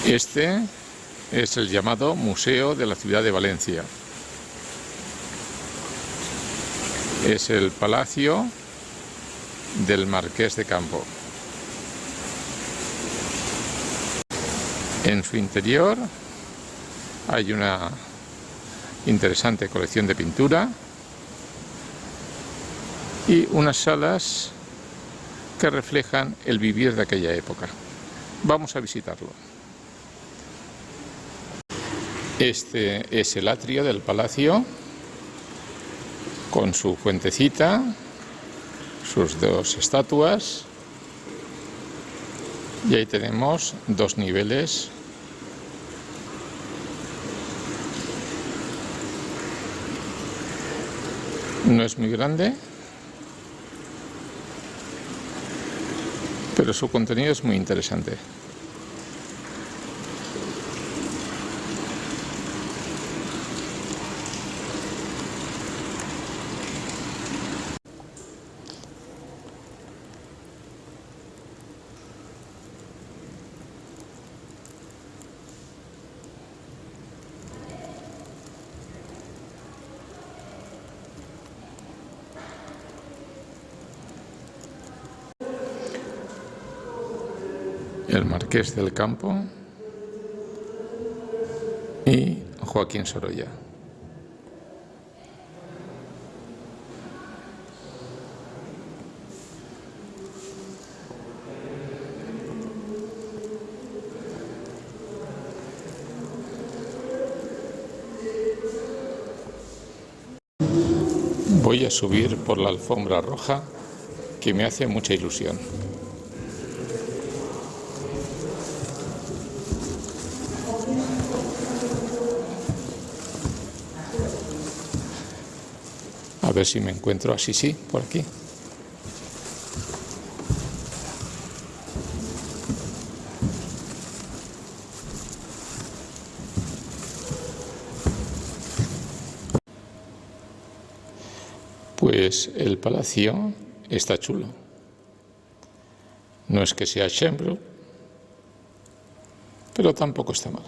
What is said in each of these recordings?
Este es el llamado Museo de la Ciudad de Valencia. Es el Palacio del Marqués de Campo. En su interior hay una interesante colección de pintura y unas salas que reflejan el vivir de aquella época. Vamos a visitarlo. Este es el atrio del palacio, con su fuentecita, sus dos estatuas, y ahí tenemos dos niveles. No es muy grande, pero su contenido es muy interesante. El Marqués del Campo y Joaquín Sorolla. Voy a subir por la alfombra roja, que me hace mucha ilusión. A ver si me encuentro a Sisi por aquí. Pues el palacio está chulo. No es que sea Schönbrunn, pero tampoco está mal.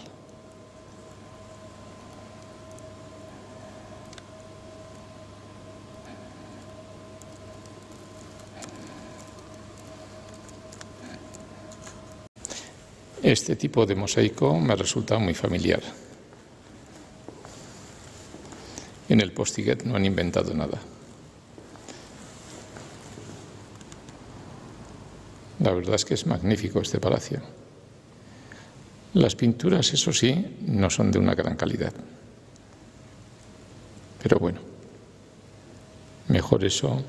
Este tipo de mosaico me resulta muy familiar. En el Postiguet no han inventado nada. La verdad es que es magnífico este palacio. Las pinturas, eso sí, no son de una gran calidad. Pero bueno, mejor eso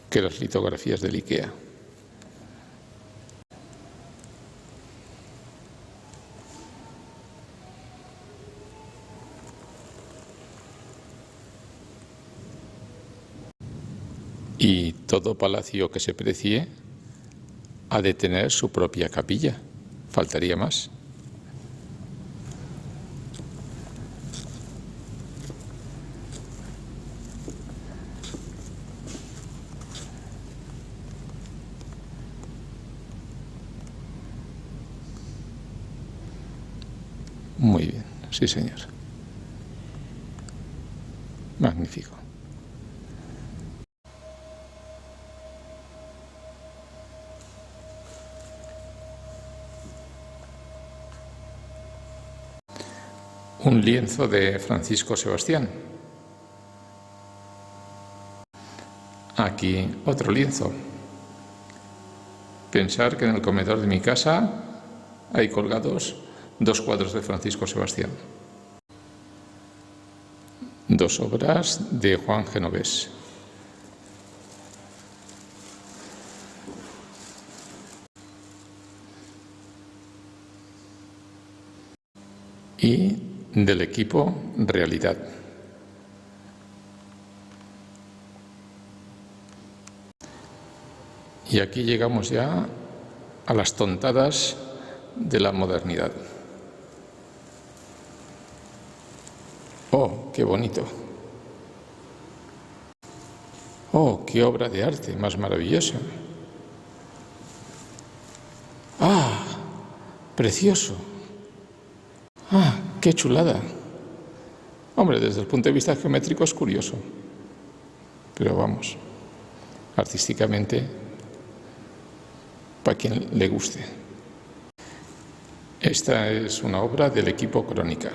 que las litografías del IKEA. Y todo palacio que se precie ha de tener su propia capilla. Faltaría más. Muy bien, sí señor. Magnífico. Un lienzo de Francisco Sebastián. Aquí otro lienzo. Pensar que en el comedor de mi casa hay colgados dos cuadros de Francisco Sebastián. Dos obras de Juan Genovés. Y del equipo Realidad. Y aquí llegamos ya a las tontadas de la modernidad. ¡Oh, qué bonito! ¡Oh, qué obra de arte más maravillosa! ¡Ah, precioso! ¡Ah, qué chulada! Hombre, desde el punto de vista geométrico es curioso. Pero vamos, artísticamente, para quien le guste. Esta es una obra del equipo Crónica.